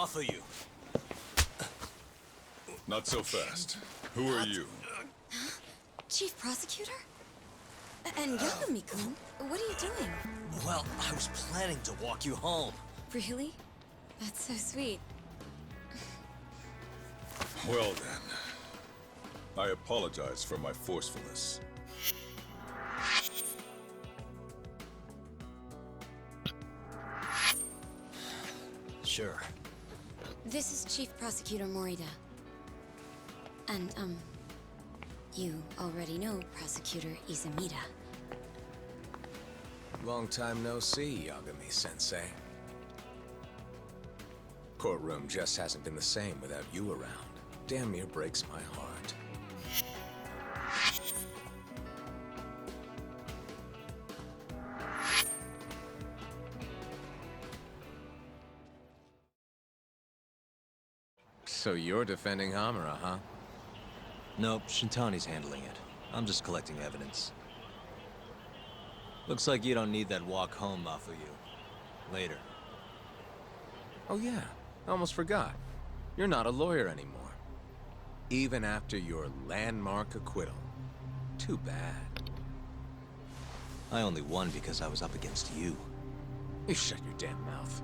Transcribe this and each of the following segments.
off of you. Not so fast. Who are you? Chief Prosecutor? And Yagami-kun, what are you doing? Well, I was planning to walk you home. Really? That's so sweet. Well then. I apologize for my forcefulness. Sure. This is Chief Prosecutor Morita. And, you already know Prosecutor Izumida. Long time no see, Yagami-sensei. Courtroom just hasn't been the same without you around. Damn near breaks my heart. So you're defending Hamura, huh? Nope, Shintani's handling it. I'm just collecting evidence. Looks like you don't need that walk home off of you. Later. Oh yeah, I almost forgot. You're not a lawyer anymore. Even after your landmark acquittal. Too bad. I only won because I was up against you. You shut your damn mouth.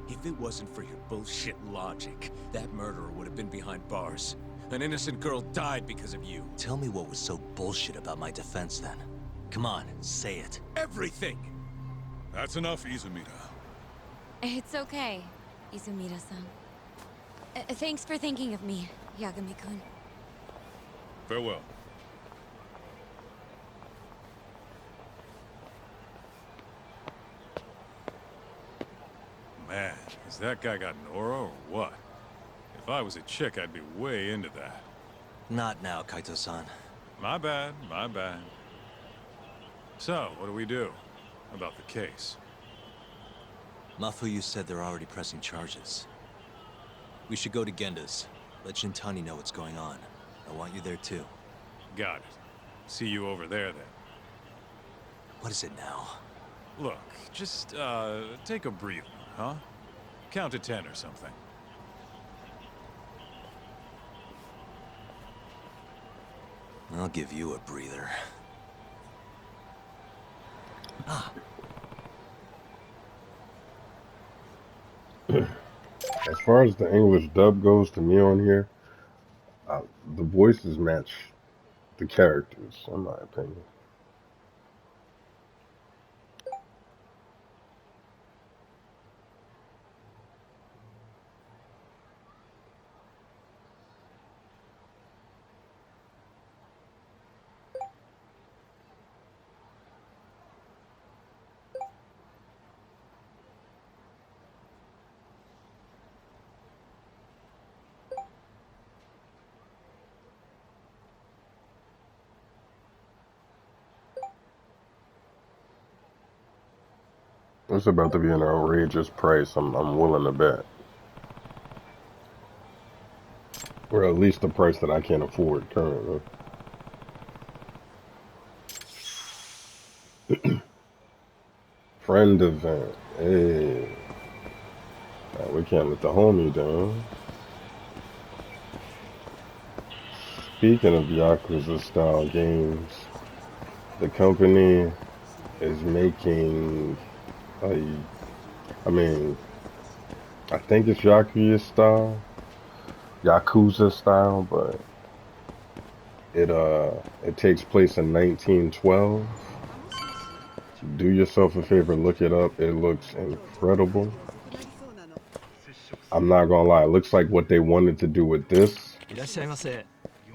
If it wasn't for your bullshit logic, that murderer would have been behind bars. An innocent girl died because of you. Tell me what was so bullshit about my defense then. Come on, say it. Everything! That's enough, Izumida. It's okay, Izumida-san. Thanks for thinking of me, Yagami-kun. Farewell. Man, has that guy got an aura or what? If I was a chick, I'd be way into that. Not now, Kaito-san. My bad, my bad. So, what do we do about the case? Mafuyu said they're already pressing charges. We should go to Genda's. Let Shintani know what's going on. I want you there too. Got it. See you over there then. What is it now? Look, just, take a breather, huh? Count to 10 or something. I'll give you a breather. Ah. As far as the English dub goes, to me on here, the voices match the characters, in my opinion. It's about to be an outrageous price. I'm willing to bet, or at least the price that I can't afford currently. Friend event. Hey, we can't let the homie down. Speaking of Yakuza style games, the company is making I mean, I think it's Yakuza style, but it takes place in 1912. Do yourself a favor, look it up. It looks incredible. I'm not gonna lie, it looks like what they wanted to do with this,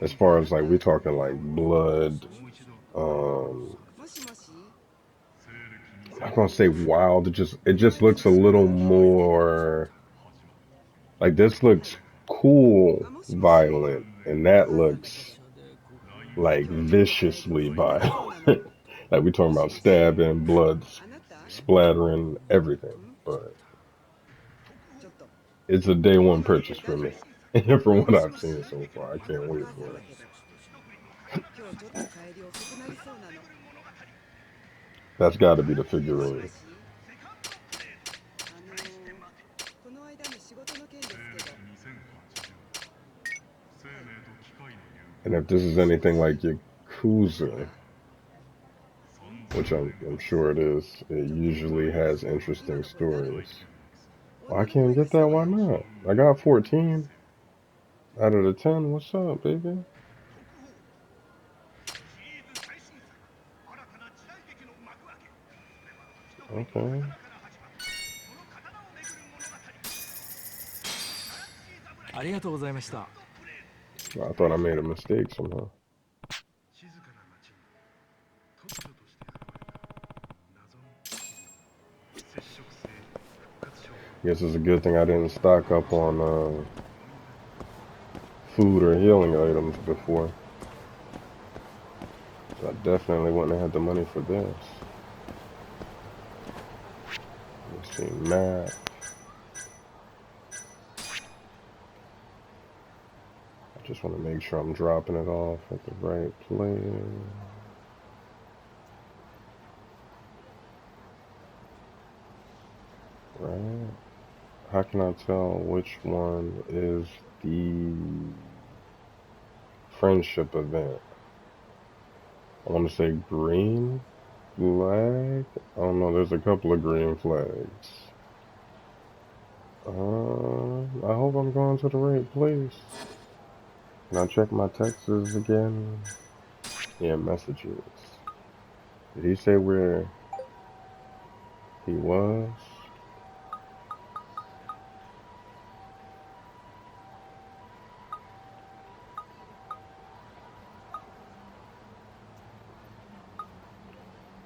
as far as like we're talking like blood, I'm not gonna say wild. It just looks a little more like this looks cool, violent, and that looks like viciously violent. Like we talking about stabbing, blood splattering, everything. But it's a day one purchase for me. And from what I've seen so far, I can't wait for it. That's got to be the figurine. And if this is anything like Yakuza, which I'm sure it is, it usually has interesting stories. Well, I can't get that, why not? I got 14 out of the 10. What's up, baby? Okay. I thought I made a mistake somehow. Guess it's a good thing I didn't stock up on food or healing items before. So I definitely wouldn't have had the money for this. Let's see, map. I just want to make sure I'm dropping it off at the right place. Right. How can I tell which one is the friendship event? I want to say green flag. I don't know. There's a couple of green flags. I hope I'm going to the right place. Can I check my texts again? Yeah, messages. Did he say where he was?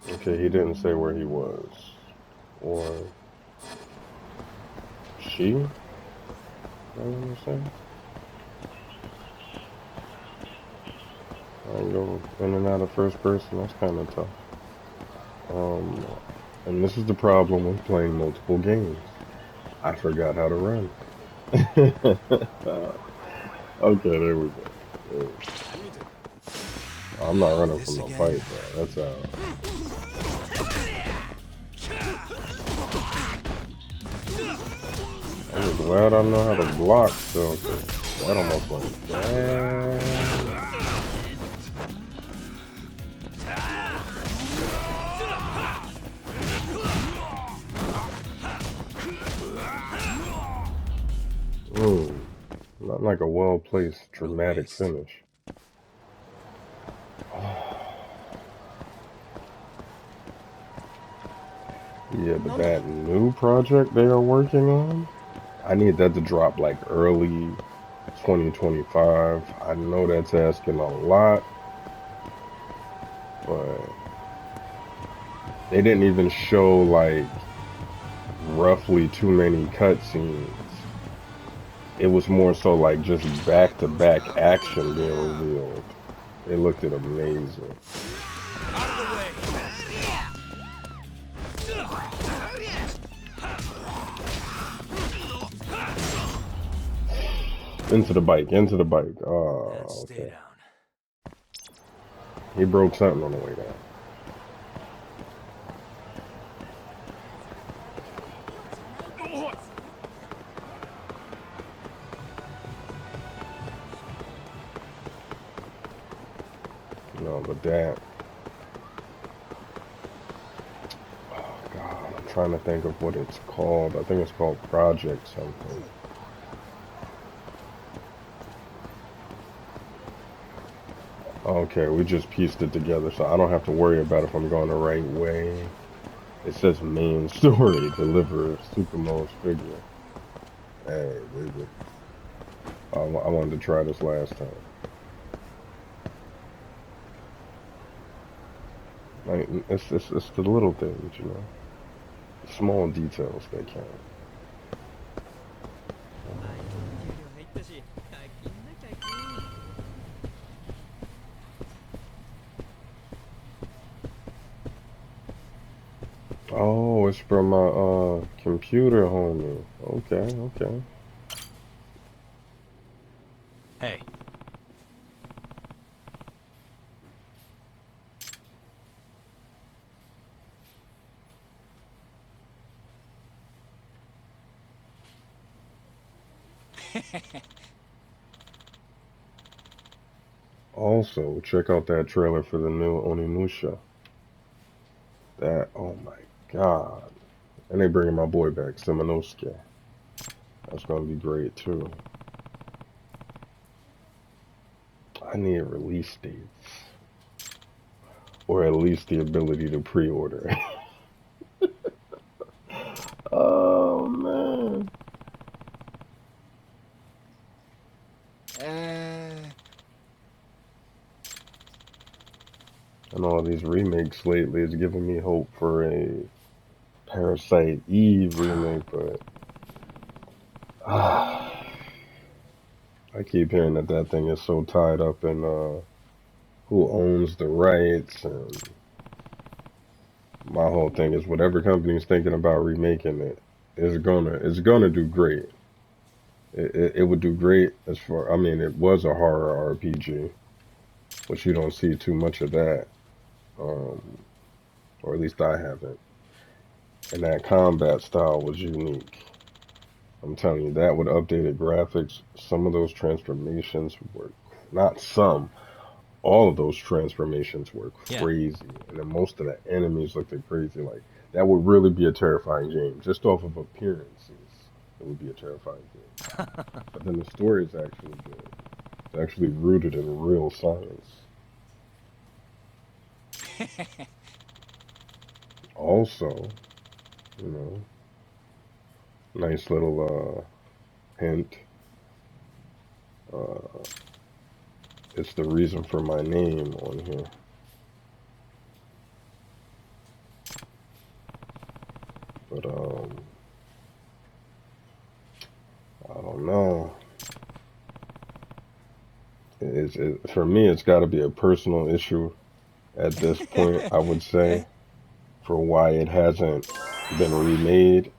Okay, he didn't say where he was. Or she? I want to say. I can go in and out of first person. That's kind of tough. And this is the problem with playing multiple games. I forgot how to run. Okay, there we go. I'm not running from no fight, bro. That's out. I'm just glad I know how to block still, cause that almost went bad. Not like a well-placed dramatic finish. Yeah, but that new project they are working on, I need that to drop like early 2025. I know that's asking a lot, but they didn't even show like roughly too many cutscenes. It was more so like just back-to-back action being revealed. It looked amazing. Into the bike, into the bike. Oh, okay. He broke something on the way down. No, but that. Oh, God. I'm trying to think of what it's called. I think it's called Project something. Okay, we just pieced it together, so I don't have to worry about if I'm going the right way. It says main story, deliver Supermo's figure. Hey, baby. I wanted to try this last time. Like, it's the little things, you know. The small details that count. Oh, it's from my computer homie. Okay, okay. Hey. Also, check out that trailer for the new Onimusha. That, oh my god. And they bringing my boy back, Simonosuke. That's gonna be great too. I need release dates. Or at least the ability to pre-order. Oh man. And all these remakes lately is giving me hope for a Parasite Eve remake, but I keep hearing that thing is so tied up in who owns the rights, and my whole thing is whatever company's thinking about remaking it is gonna do great. It would do great as far, I mean, it was a horror RPG, but you don't see too much of that, or at least I haven't. And that combat style was unique. I'm telling you, that with updated graphics, some of those transformations were, not some, all of those transformations were crazy. And then most of the enemies looked crazy. Like, that would really be a terrifying game. Just off of appearances, it would be a terrifying game. But then the story is actually good. It's actually rooted in real science. Also, you know, nice little hint. It's the reason for my name on here. But I don't know. For me, it's got to be a personal issue at this point, I would say, for why it hasn't been remade.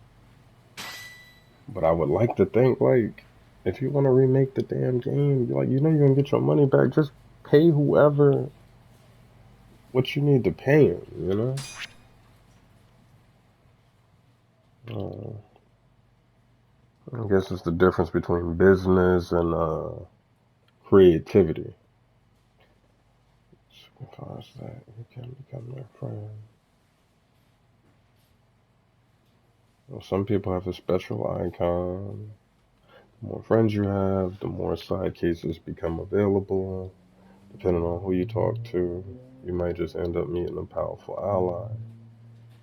But I would like to think, like, if you want to remake the damn game, like, you know you're going to get your money back, just pay whoever what you need to pay him, you know? I guess it's the difference between business and creativity. Because that you can become their friend. Well, some people have a special icon. The more friends you have, the more side cases become available. Depending on who you talk to, you might just end up meeting a powerful ally.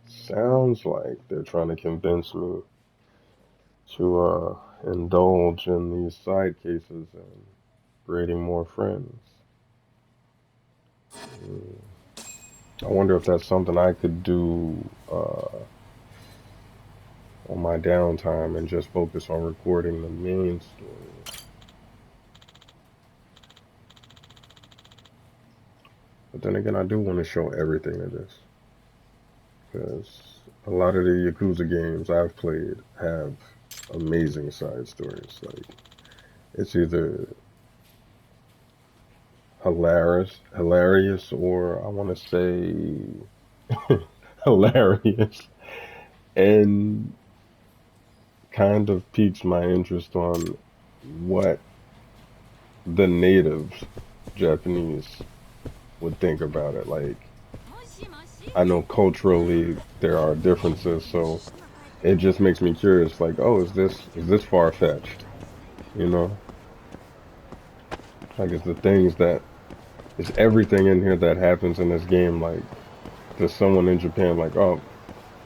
Sounds like they're trying to convince me to indulge in these side cases and creating more friends. I wonder if that's something I could do on my downtime and just focus on recording the main story. But then again, I do want to show everything of this, because a lot of the Yakuza games I've played have amazing side stories. Like, it's either hilarious, or I want to say hilarious, and kind of piques my interest on what the natives Japanese would think about it. Like, I know culturally there are differences, so it just makes me curious. Like, oh, is this far-fetched? You know, like, is everything in here that happens in this game, like, to someone in Japan, like, oh,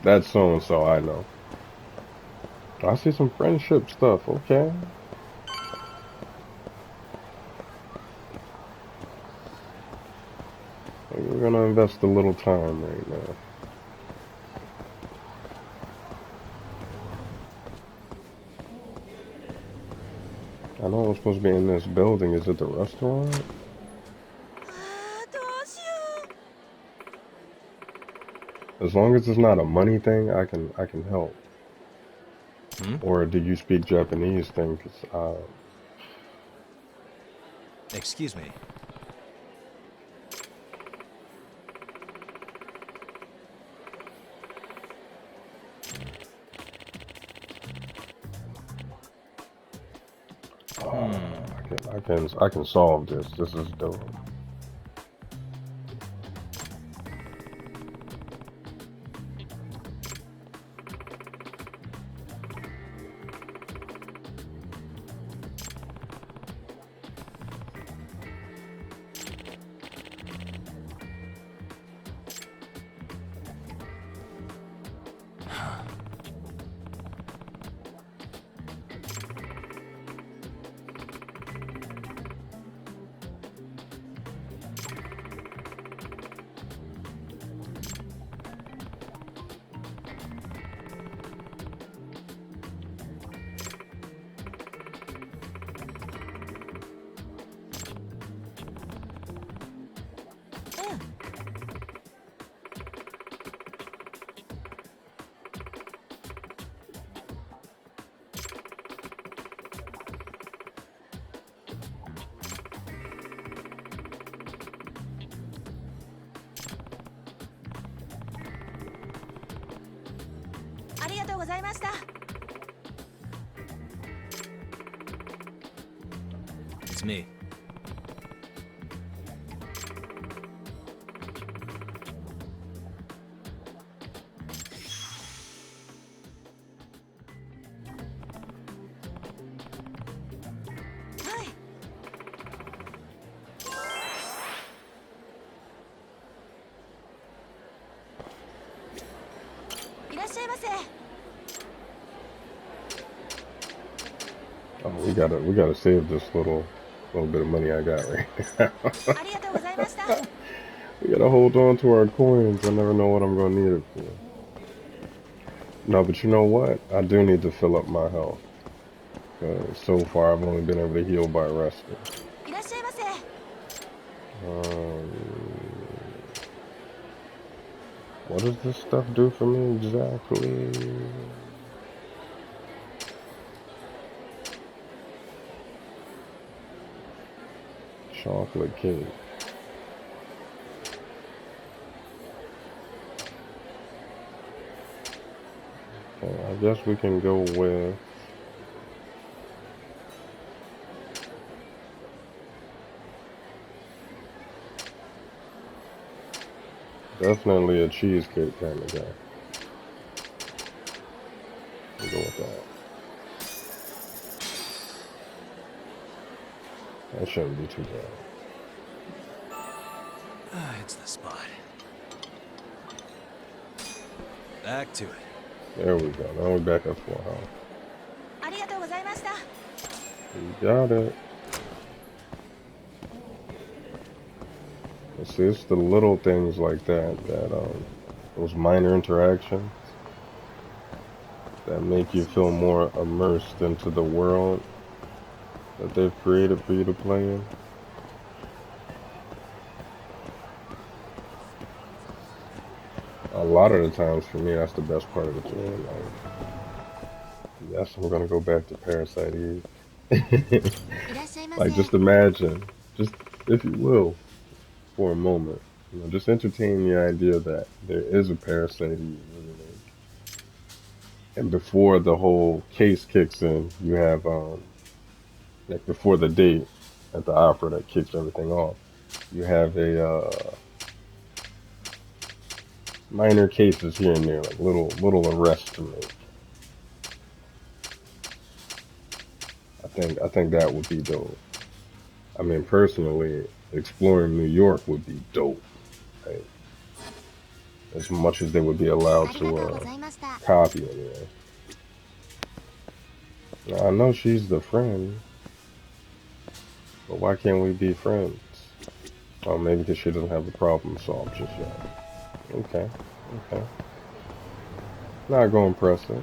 that's so and so, I know. I see some friendship stuff. Okay. We're gonna invest a little time right now. I know I'm supposed to be in this building. Is it the restaurant? As long as it's not a money thing, I can help. Or do you speak Japanese thing? 'Cause, Excuse me. I can solve this. This is dope. ありがとうございました。 It's me. Oh, we gotta save this little bit of money I got right now. ありがとうございました。 We gotta hold on to our coins. I never know what I'm gonna need it for. No, but you know what? I do need to fill up my health. So far, I've only been able to heal by resting. いらっしゃいませ。 What does this stuff do for me exactly? Chocolate cake. Okay, I guess we can go with definitely a cheesecake kind of guy. We'll go with that. That shouldn't be too bad. Ah, it's the spot. Back to it. There we go. Now we're back at full health. ありがとうございました。 We got it. See, it's the little things like that, those minor interactions that make you feel more immersed into the world that they've created for you to play in. A lot of the times for me, that's the best part of the game. Like, yes, I'm gonna go back to Parasite Eve. いらっしゃいませ。 Like, just imagine, just if you will, for a moment, just entertain the idea that there is a Parasite Eve, and before the whole case kicks in, you have like before the date at the opera that kicks everything off, you have a minor cases here and there, like little arrests to make. I think that would be dope. I mean, personally, exploring New York would be dope, right? As much as they would be allowed to copy anyway. Now, I know she's the friend, but why can't we be friends? Oh, maybe because she doesn't have the problem solved just yet. Okay, okay. Not gonna press it.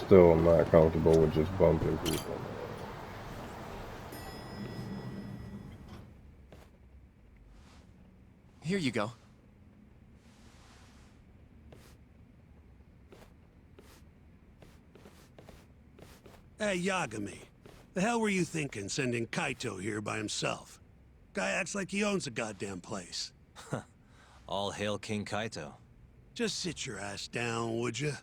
Still, I'm not comfortable with just bumping people. Here you go. Hey, Yagami. The hell were you thinking sending Kaito here by himself? Guy acts like he owns the goddamn place. All hail King Kaito. Just sit your ass down, would you?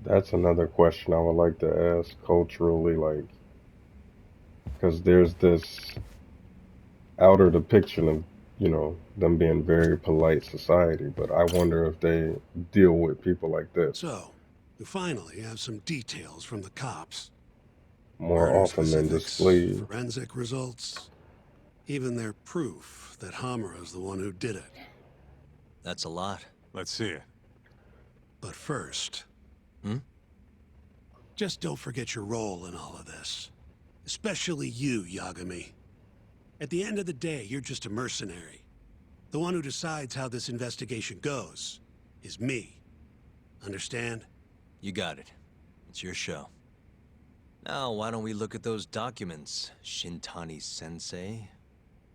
That's another question I would like to ask culturally, like, because there's this outer depiction of you know, them being very polite society, but I wonder if they deal with people like this So, we finally have some details from the cops. more Murder often than specifics, displayed. forensic results, even their proof that Hamura's the one who did it. That's a lot. Let's see it. But first... Hmm? Just don't forget your role in all of this. Especially you, Yagami. At the end of the day, you're just a mercenary. The one who decides how this investigation goes is me. Understand? You got it. It's your show. Now, why don't we look at those documents, Shintani-sensei?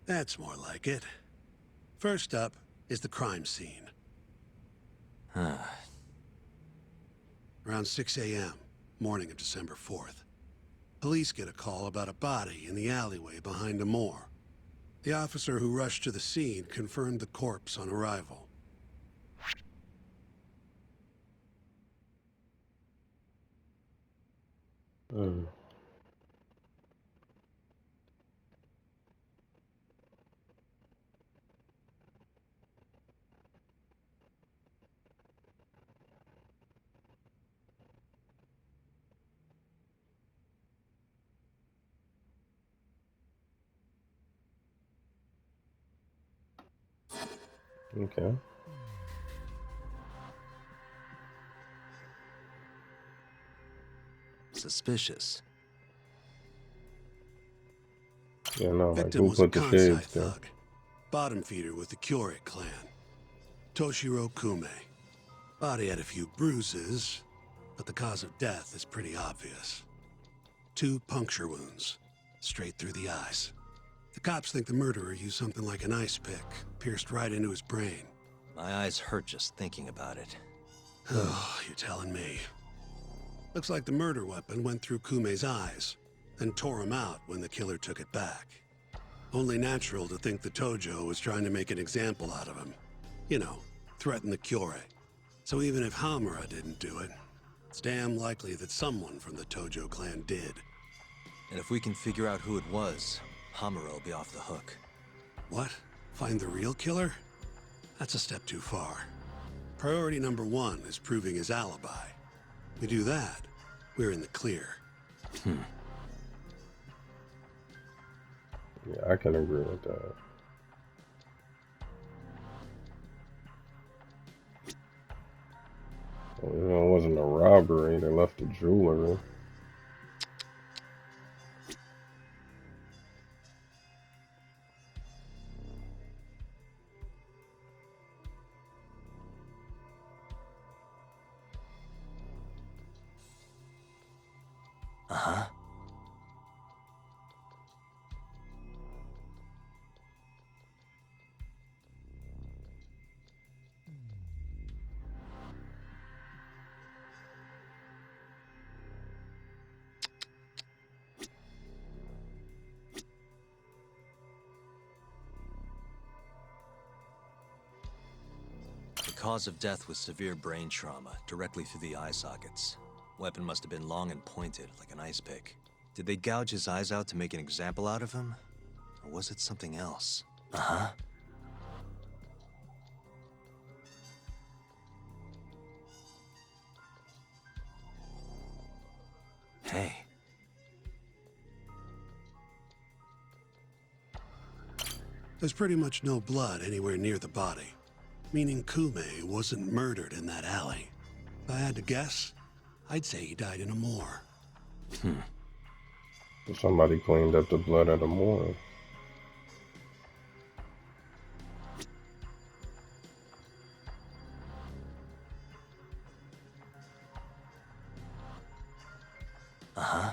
That's more like it. First up is the crime scene. Around 6 a.m., morning of December 4th. Police get a call about a body in the alleyway behind a moor. The officer who rushed to the scene confirmed the corpse on arrival. Mm. Okay. Suspicious. Yeah, no, like Victim who was a put the Kansai shades there? thug, bottom feeder with the Kyorei clan. Toshiro Kume. Body had a few bruises, but the cause of death is pretty obvious. 2 puncture wounds, straight through the eyes. The cops think the murderer used something like an ice pick, pierced right into his brain. My eyes hurt just thinking about it. Oh, you're telling me. Looks like the murder weapon went through Kume's eyes, then tore him out when the killer took it back. Only natural to think the Tojo was trying to make an example out of him. You know, threaten the Kyorei. So even if Hamura didn't do it, it's damn likely that someone from the Tojo clan did. And if we can figure out who it was, Hamura will be off the hook. What? Find the real killer? That's a step too far. Priority number 1 is proving his alibi. We do that, we're in the clear. Yeah, I can agree with that. Well, you know, it wasn't a robbery. They left the jewelry. Uh-huh. The cause of death was severe brain trauma, directly through the eye sockets. Weapon must have been long and pointed, like an ice pick. Did they gouge his eyes out to make an example out of him? Or was it something else? Uh-huh. Hey. There's pretty much no blood anywhere near the body, meaning Kume wasn't murdered in that alley. If I had to guess, I'd say he died in a moor. Somebody cleaned up the blood at the morgue. Uh-huh.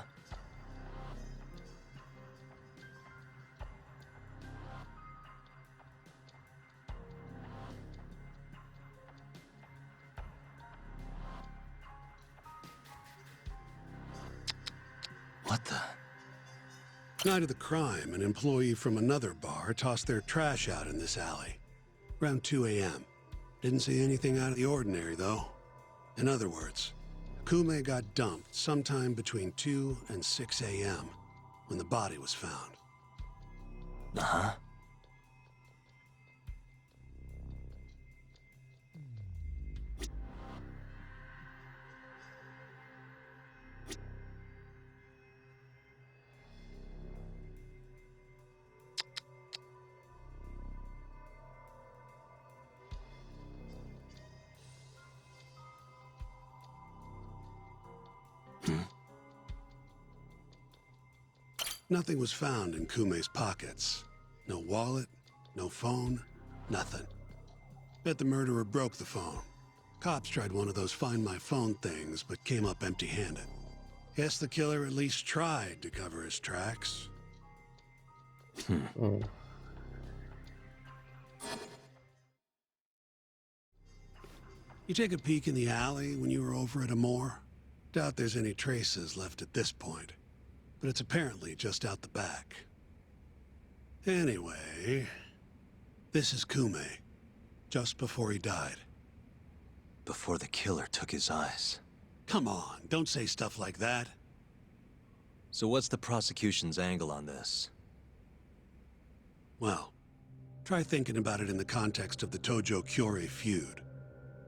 What the? Night of the crime, an employee from another bar tossed their trash out in this alley. Around 2 a.m. Didn't see anything out of the ordinary, though. In other words, Kume got dumped sometime between 2 and 6 a.m. when the body was found. Uh-huh. Nothing was found in Kume's pockets. No wallet, no phone, nothing. Bet the murderer broke the phone. Cops tried one of those Find My Phone things, but came up empty-handed. Guess the killer at least tried to cover his tracks. Oh. You take a peek in the alley when you were over at Amore? Doubt there's any traces left at this point, but it's apparently just out the back. Anyway, this is Kume, just before he died. Before the killer took his eyes. Come on, don't say stuff like that. So what's the prosecution's angle on this? Well, try thinking about it in the context of the Tojo-Kyori feud.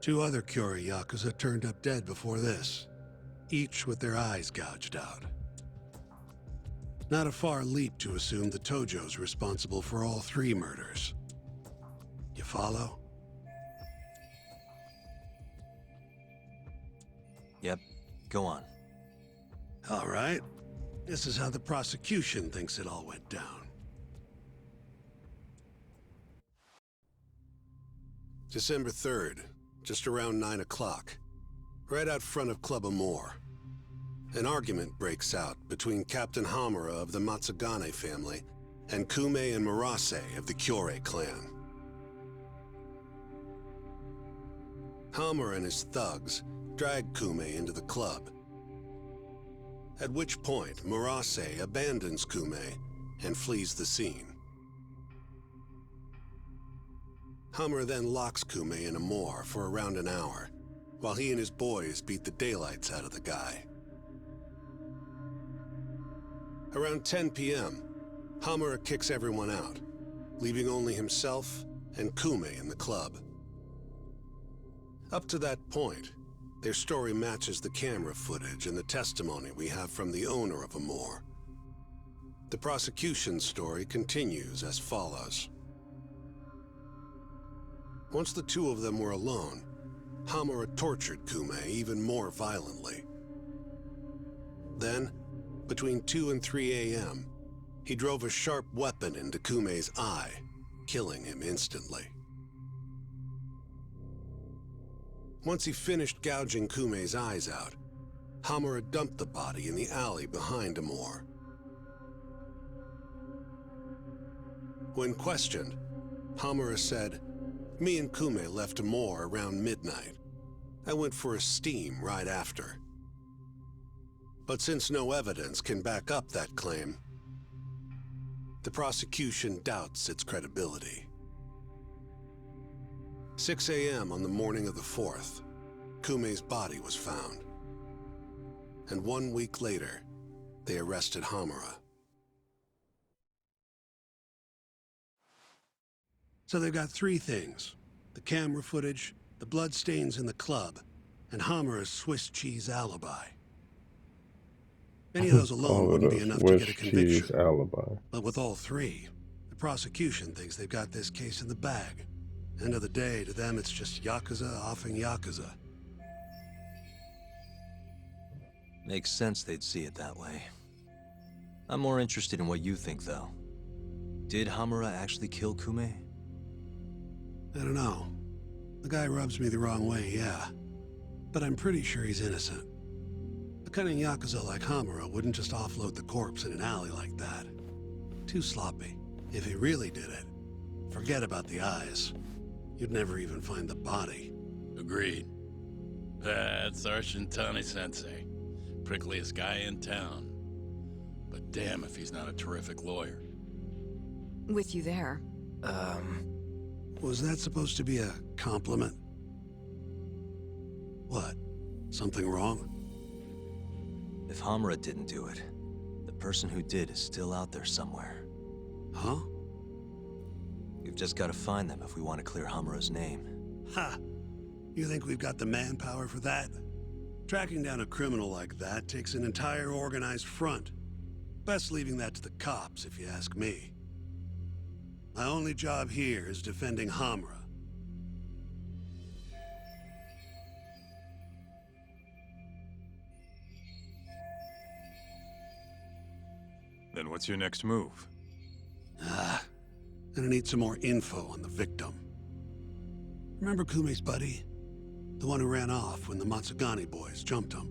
2 other Kyori Yakuza turned up dead before this, each with their eyes gouged out. Not a far leap to assume the Tojo's responsible for all 3 murders. You follow? Yep, go on. All right. This is how the prosecution thinks it all went down. December 3rd, just around 9 o'clock, right out front of Club Amore. An argument breaks out between Captain Hamura of the Matsugane family and Kume and Murase of the Kyorei clan. Hamura and his thugs drag Kume into the club, at which point Murase abandons Kume and flees the scene. Hamura then locks Kume in Amore for around an hour, while he and his boys beat the daylights out of the guy. Around 10 p.m., Hamura kicks everyone out, leaving only himself and Kume in the club. Up to that point, their story matches the camera footage and the testimony we have from the owner of Amore. The prosecution's story continues as follows. Once the 2 of them were alone, Hamura tortured Kume even more violently. Then, between 2 and 3 a.m., he drove a sharp weapon into Kume's eye, killing him instantly. Once he finished gouging Kume's eyes out, Hamura dumped the body in the alley behind Amore. When questioned, Hamura said, "Me and Kume left Amore around midnight. I went for a steam right after." But since no evidence can back up that claim, the prosecution doubts its credibility. 6 a.m. on the morning of the 4th, Kume's body was found. And 1 week later, they arrested Hamura. So they've got 3 things: the camera footage, the bloodstains in the club, and Hamura's Swiss cheese alibi. Any of those alone wouldn't be enough to get a conviction. Alibi. But with all 3, the prosecution thinks they've got this case in the bag. End of the day, to them it's just Yakuza offing Yakuza. Makes sense they'd see it that way. I'm more interested in what you think, though. Did Hamura actually kill Kume? I don't know. The guy rubs me the wrong way, yeah. But I'm pretty sure he's innocent. A cunning Yakuza like Hamura wouldn't just offload the corpse in an alley like that. Too sloppy. If he really did it, forget about the eyes. You'd never even find the body. Agreed. That's our Shintani-sensei. Prickliest guy in town. But damn if he's not a terrific lawyer. With you there. Was that supposed to be a compliment? What? Something wrong? If Hamura didn't do it, the person who did is still out there somewhere. Huh? We've just got to find them if we want to clear Hamura's name. Ha! You think we've got the manpower for that? Tracking down a criminal like that takes an entire organized front. Best leaving that to the cops, if you ask me. My only job here is defending Hamura. Then what's what's your next move? Gonna need some more info on the victim. Remember Kume's buddy? The one who ran off when the Matsugani boys jumped him.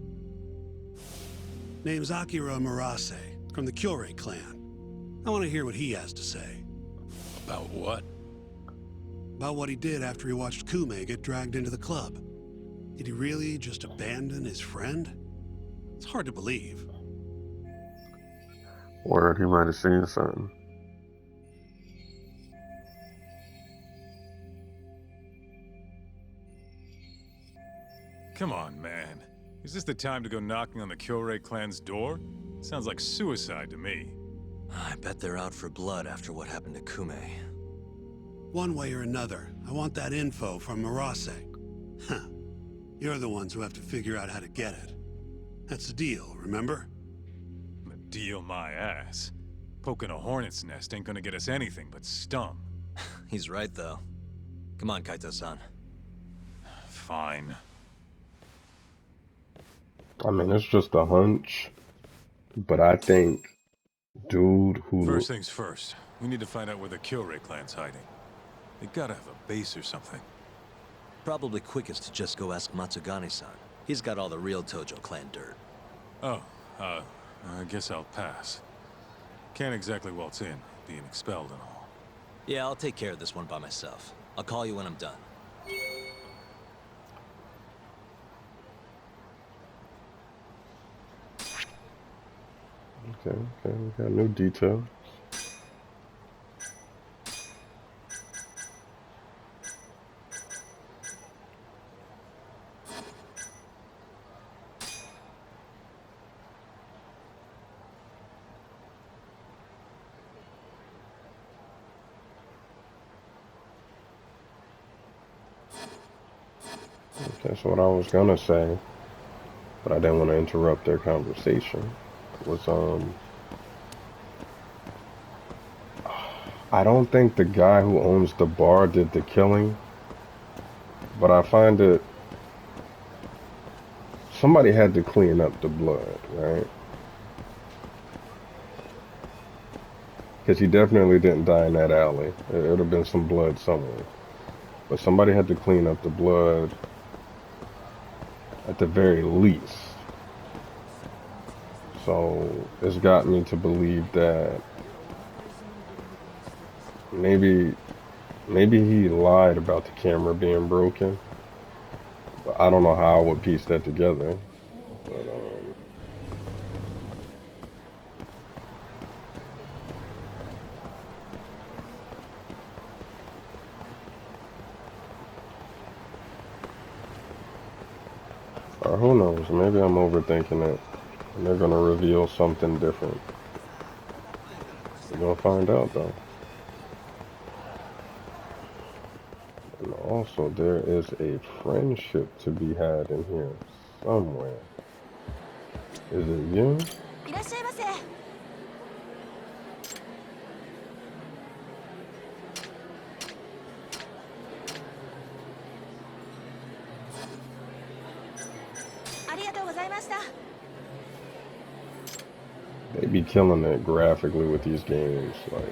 Name's Akira Murase, from the Kyorei clan. I want to hear what he has to say. About what? About what he did after he watched Kume get dragged into the club. Did he really just abandon his friend? It's hard to believe. Or he might have seen something. Come on, man. Is this the time to go knocking on the Kyorei clan's door? Sounds like suicide to me. I bet they're out for blood after what happened to Kume. One way or another, I want that info from Murase. Huh. You're the ones who have to figure out how to get it. That's the deal, remember? The deal my ass. Poking a hornet's nest ain't gonna get us anything but stung. He's right, though. Come on, Kaito-san. Fine. I mean, it's just a hunch, but I think dude who... First things first, we need to find out where the Kyorei clan's hiding. They gotta have a base or something. Probably quickest to just go ask Matsugani-san. He's got all the real Tojo clan dirt. Oh, I guess I'll pass. Can't exactly waltz in, being expelled and all. Yeah, I'll take care of this one by myself. I'll call you when I'm done. Okay, we got new details. Okay, so what I was gonna say, but I didn't want to interrupt their conversation, was I don't think the guy who owns the bar did the killing, but I find it, somebody had to clean up the blood, right? Because he definitely didn't die in that alley. It would have been some blood somewhere. But somebody had to clean up the blood at the very least. So it's got me to believe that maybe he lied about the camera being broken. But I don't know how I would piece that together. But or who knows? Maybe I'm overthinking it. And they're gonna reveal something different. We're gonna find out though. And also there is a friendship to be had in here somewhere. Is it you? いらっしゃいませ。ありがとうございました。 They be killing it graphically with these games. Like,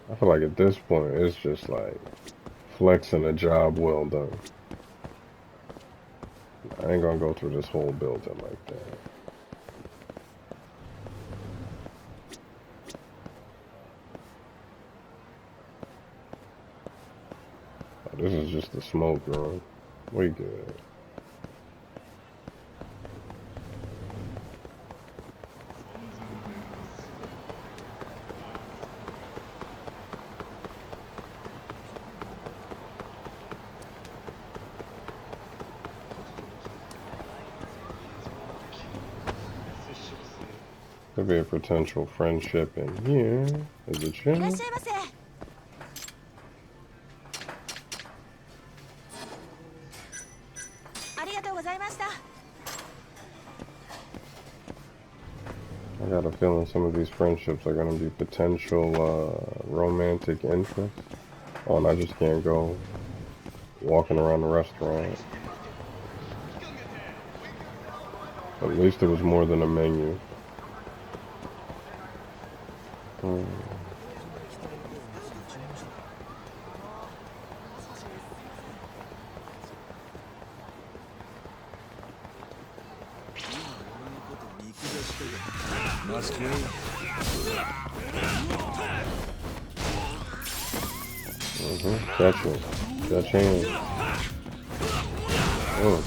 I feel like at this point it's just like flexing a job well done. I ain't gonna go through this whole building like that. Oh, this is just the smoke room. We good. Could be a potential friendship in here. Is it いらっ you? しゃいませ。ありがとうございました。 I got a feeling some of these friendships are going to be potential romantic interest. Oh, and I just can't go walking around the restaurant. At least there was more than a menu. Hmm. Catch it. Catch him. Oh.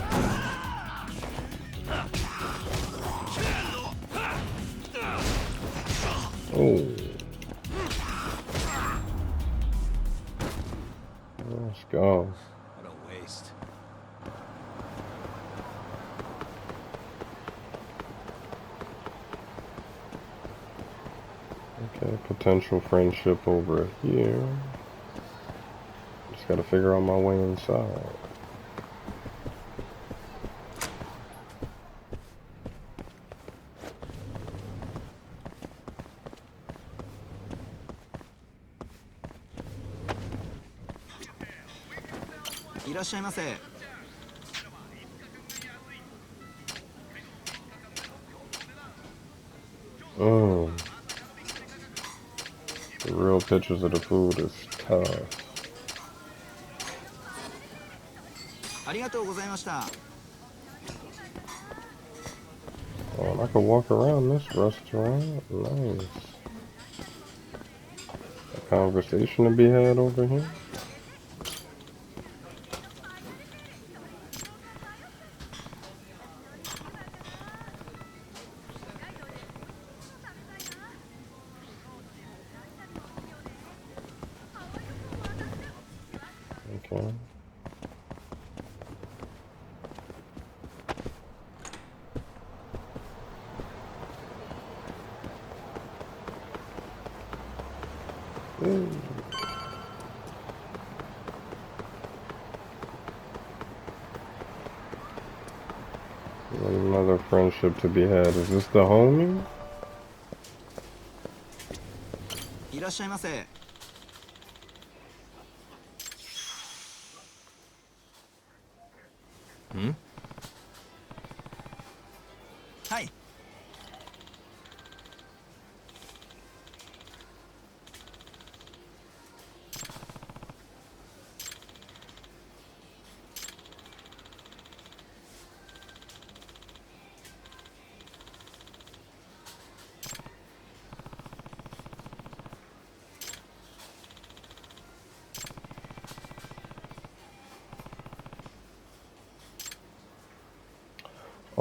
Oh. Let's go. What a waste. Okay, potential friendship over here. Just gotta figure out my way inside. Mm. The real pictures of the food is tough. Oh, and I could walk around this restaurant. Nice. A conversation to be had over here. Okay. Ooh. Another friendship to be had. Is this the homie? Hmm? Hi.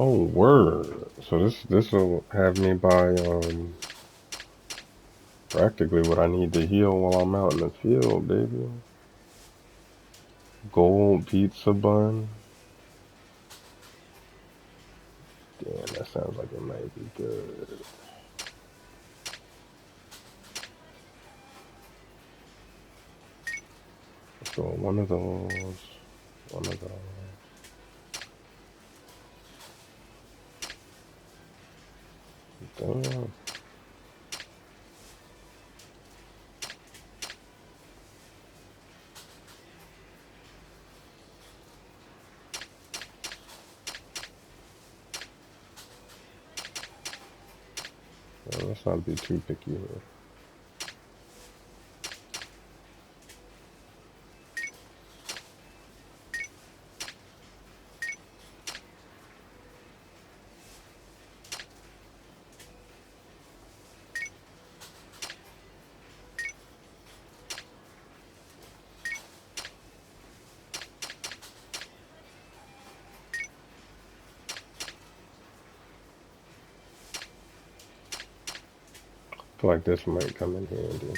Oh, word. So this will have me buy practically what I need to heal while I'm out in the field, baby. Gold pizza bun. Damn, that sounds like it might be good. So one of those. One of those. Damn. Well, let's not be too picky here. I feel like this might come in handy.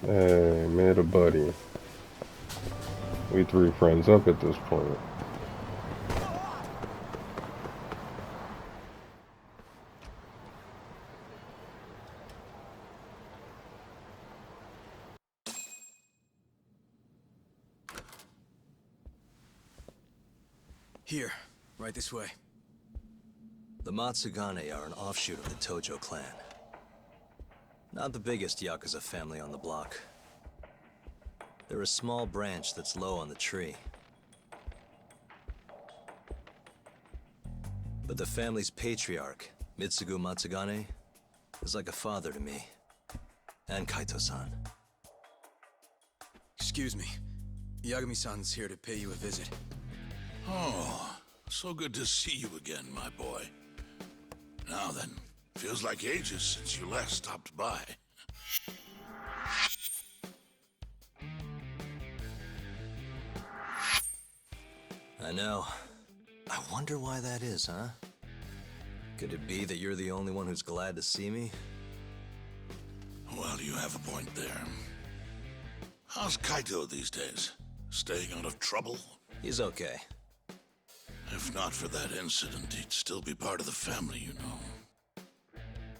Hey, made a buddy. We three friends up at this point. Here, right this way. The Matsugane are an offshoot of the Tojo clan. Not the biggest Yakuza family on the block. They're a small branch that's low on the tree. But the family's patriarch, Mitsugu Matsugane, is like a father to me. And Kaito-san. Excuse me. Yagami-san's here to pay you a visit. Oh, so good to see you again, my boy. Now then, feels like ages since you last stopped by. I know. I wonder why that is, huh? Could it be that you're the only one who's glad to see me? Well, you have a point there. How's Kaito these days? Staying out of trouble? He's okay. If not for that incident, he'd still be part of the family, you know.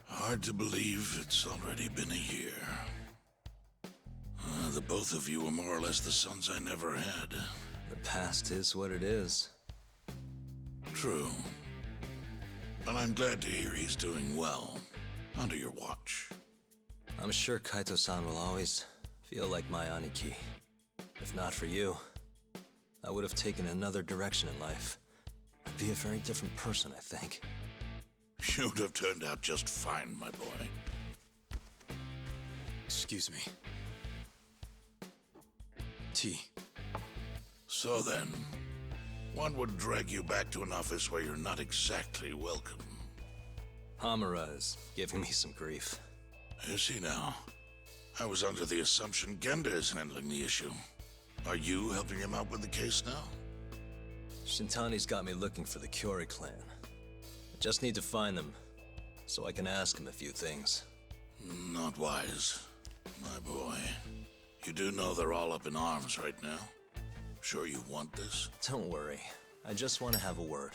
Hard to believe it's already been a year. The both of you were more or less the sons I never had. The past is what it is. True. But I'm glad to hear he's doing well, under your watch. I'm sure Kaito-san will always feel like my Aniki. If not for you, I would have taken another direction in life. I'd be a very different person, I think. You'd have turned out just fine, my boy. Excuse me. Tea. So then, what would drag you back to an office where you're not exactly welcome? Hamura is giving me some grief. Is he now? I was under the assumption Genda is handling the issue. Are you helping him out with the case now? Shintani's got me looking for the Kyori clan. I just need to find them, so I can ask him a few things. Not wise, my boy. You do know they're all up in arms right now. Sure you want this? Don't worry. I just want to have a word.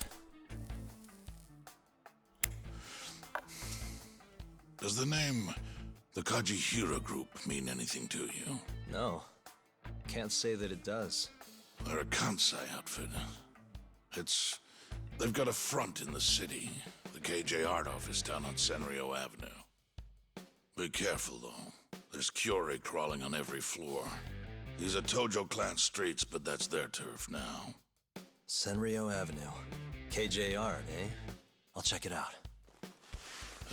Does the name the Kajihira Group mean anything to you? No. Can't say that it does. They're a Kansai outfit. They've got a front in the city. The KJ Art office down on Senryo Avenue. Be careful, though. There's Kyori crawling on every floor. These are Tojo clan streets, but that's their turf now. Senryo Avenue. KJ Art, eh? I'll check it out.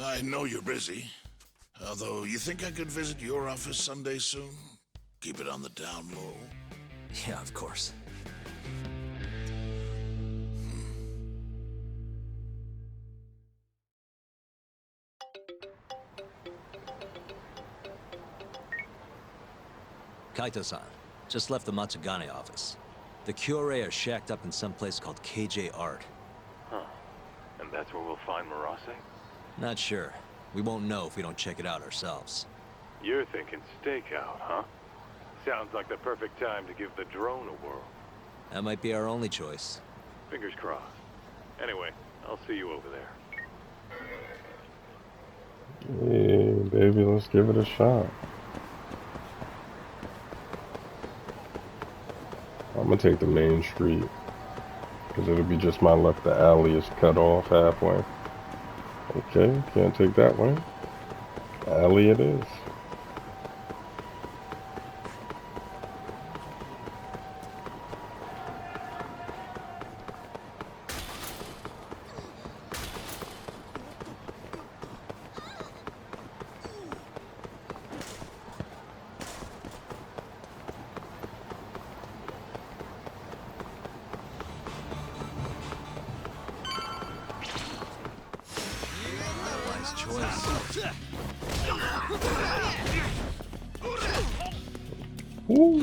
I know you're busy. Although, you think I could visit your office Sunday soon? Keep it on the down low? Yeah, of course. Kaito-san, just left the Matsugane office. The Kyore are shacked up in some place called KJ Art. Huh. And that's where we'll find Murase? Not sure. We won't know if we don't check it out ourselves. You're thinking stakeout, huh? Sounds like the perfect time to give the drone a whirl. That might be our only choice. Fingers crossed. Anyway, I'll see you over there. Hey, baby, let's give it a shot. I'm gonna take the main street, because it'll be just my left. The alley is cut off halfway. Okay, can't take that way. Alley it is. Ooh.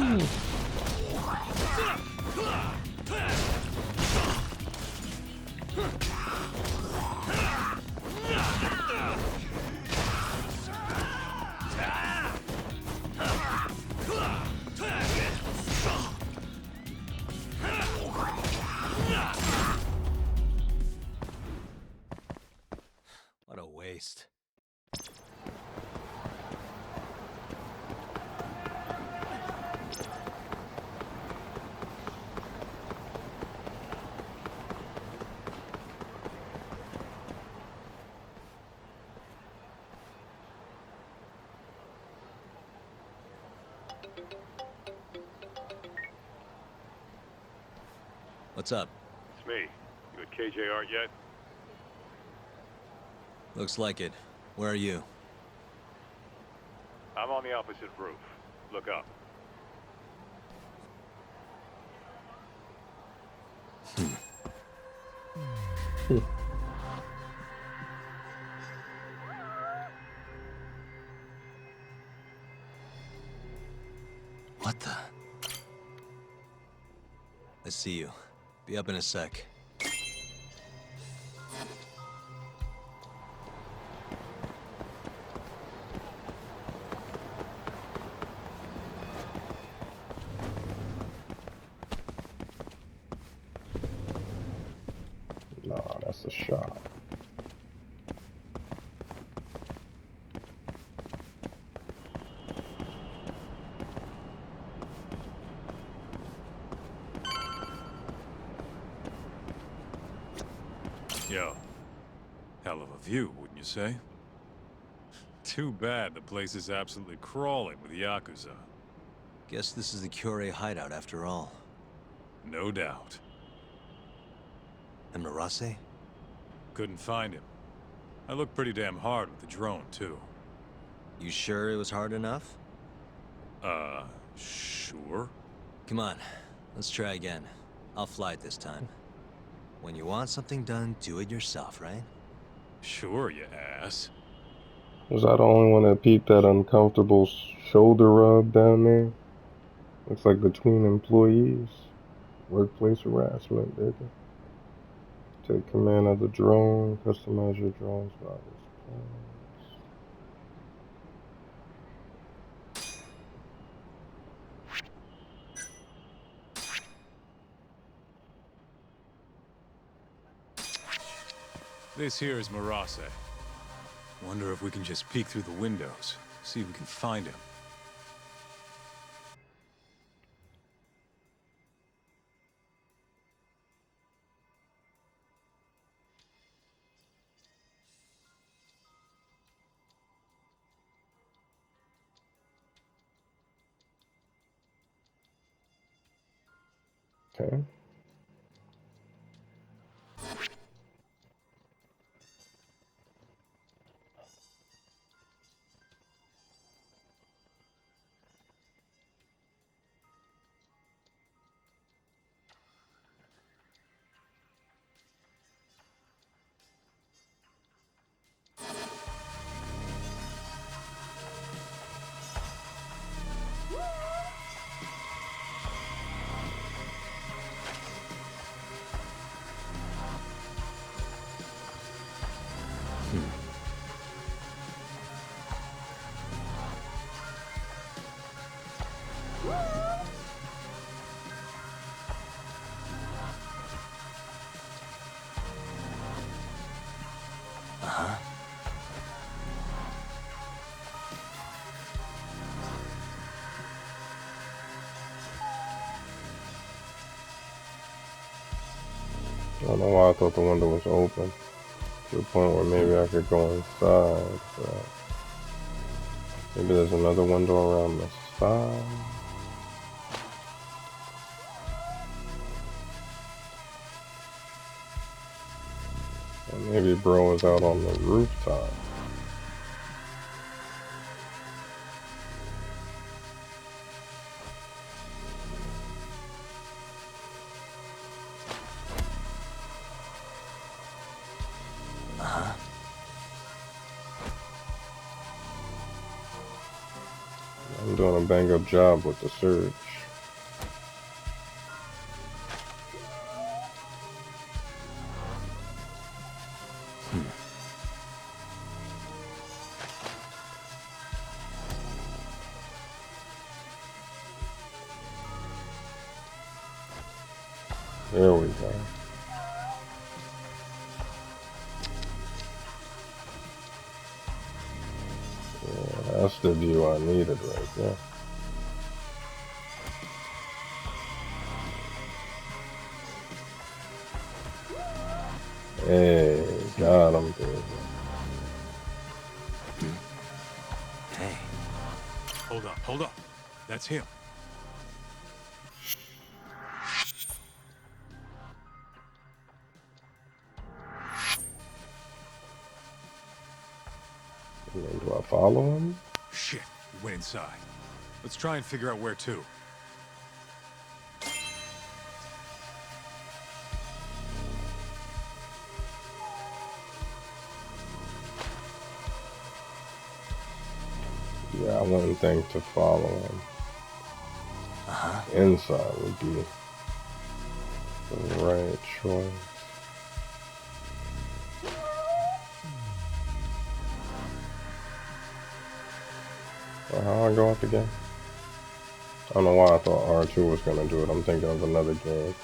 What a waste. What's up? It's me. You at KJ Art yet? Looks like it. Where are you? I'm on the opposite roof. Look up. What the? I see you. Be up in a sec. Nah, that's a shot. Yo, hell of a view, wouldn't you say? Too bad the place is absolutely crawling with Yakuza. Guess this is the Cure hideout after all. No doubt. And Marase? Couldn't find him. I looked pretty damn hard with the drone, too. You sure it was hard enough? Sure. Come on, let's try again. I'll fly it this time. When you want something done, do it yourself, right? Sure, you ass. Was I the only one that peeped that uncomfortable shoulder rub down there? Looks like between employees. Workplace harassment, baby. Take command of the drone. Customize your drone's values. This here is Marase. Wonder if we can just peek through the windows, see if we can find him. Okay. I don't know why I thought the window was open. To the point where maybe I could go inside, but maybe there's another window around the side. Or maybe bro is out on the rooftop. I'm doing a bang up job with the search. There we go. Yeah, that's the view I needed right there. Hey, got him, baby. Hey. Hold up, hold up. That's him. Do I follow him? Shit, he went inside. Let's try and figure out where to. Yeah, I wouldn't think to follow him. Inside would be the right choice. Well, how I go out the game? I don't know why I thought R2 was gonna do it. I'm thinking of another game.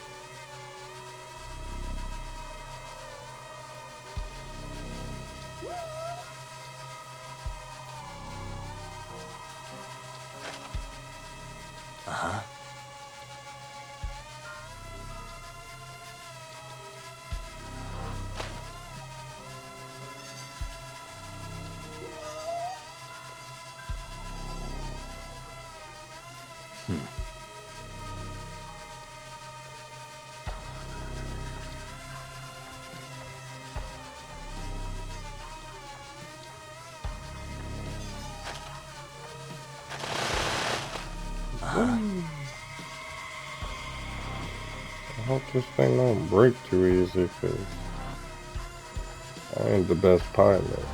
I hope this thing don't break too easy, cause I ain't the best pilot.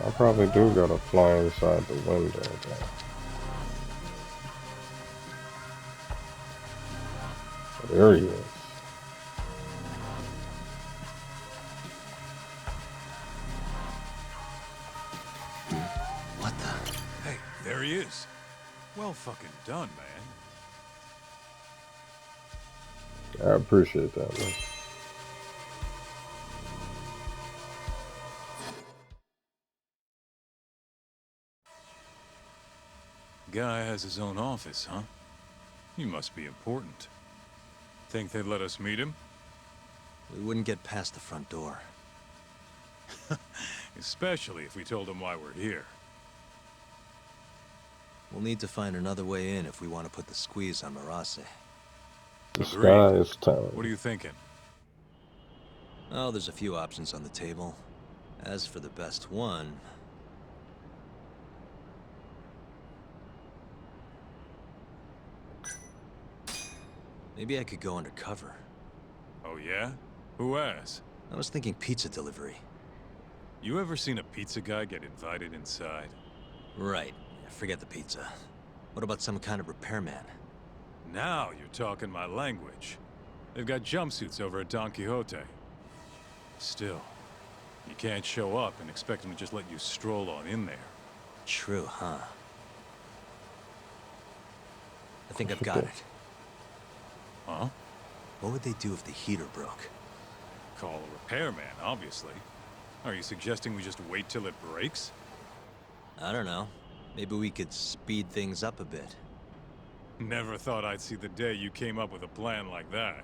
I probably do gotta fly inside the window though. There he is. What the? Hey, there he is. Well fucking done, man. I appreciate that, man. Guy has his own office, huh? He must be important. Think they'd let us meet him? We wouldn't get past the front door. Especially if we told him why we're here. We'll need to find another way in if we want to put the squeeze on Marase. The sky is telling. What are you thinking? Oh, there's a few options on the table. As for the best one... maybe I could go undercover. Oh yeah? Who has? I was thinking pizza delivery. You ever seen a pizza guy get invited inside? Right. Forget the pizza. What about some kind of repairman? Now you're talking my language. They've got jumpsuits over at Don Quixote. Still, you can't show up and expect them to just let you stroll on in there. True, huh? I think I've got it. Huh? What would they do if the heater broke? Call a repairman, obviously. Are you suggesting we just wait till it breaks? I don't know. Maybe we could speed things up a bit. Never thought I'd see the day you came up with a plan like that.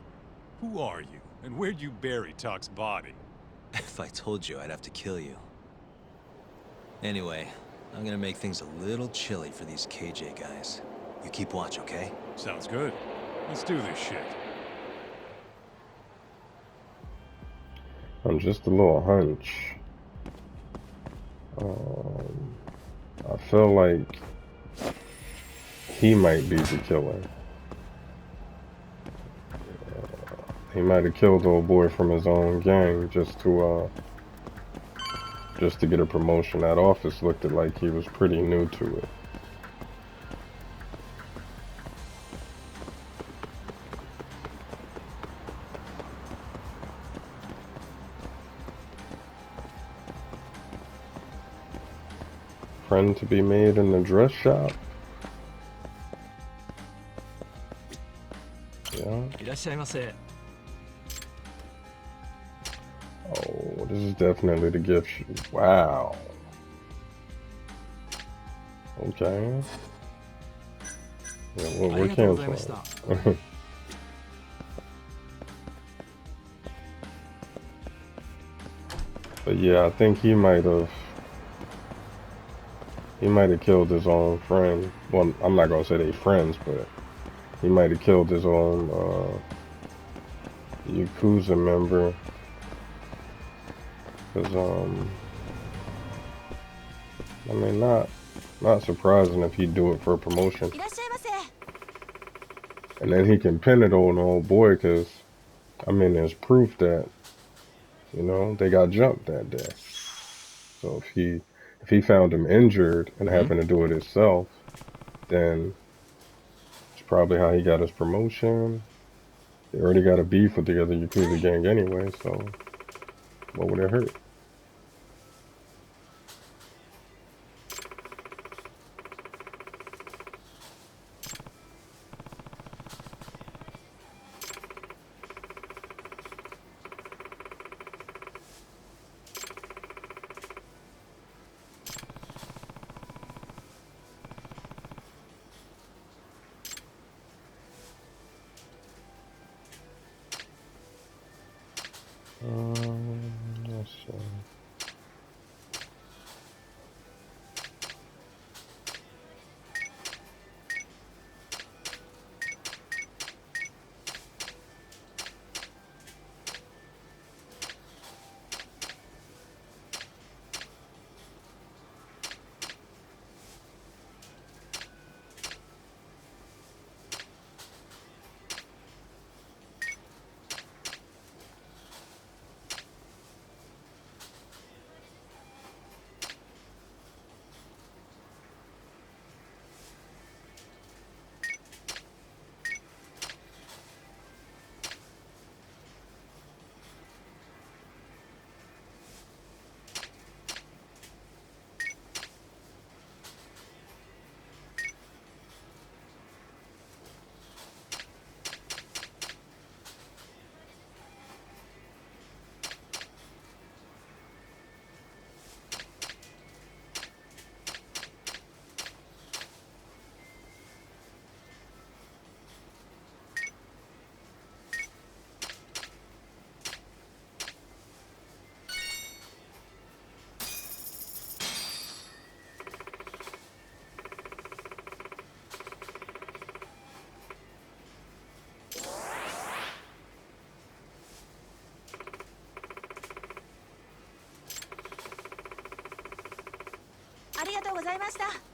Who are you, and where'd you bury Talk's body? If I told you, I'd have to kill you. Anyway, I'm gonna make things a little chilly for these KJ guys. You keep watch, okay? Sounds good. Let's do this shit. I'm just a little hunch. I feel like he might be the killer. He might have killed old boy from his own gang just to get a promotion. That office looked like he was pretty new to it. Friend to be made in the dress shop. Yeah. Oh, this is definitely the gift shop. Wow. Okay. Yeah, we're canceling. But yeah, I think he might have He might have killed his own friend. Well, I'm not gonna say they friends, but he might have killed his own Yakuza member. Cause I mean, not surprising if he'd do it for a promotion. いらっしゃいませ。 And then he can pin it on the old boy, cause I mean, there's proof that, you know, they got jumped that day. So if he found him injured and happened to do it himself, then it's probably how he got his promotion. They already got a beef with the other Yakuza gang anyway, so what would it hurt? Let's see.ありがとうございました。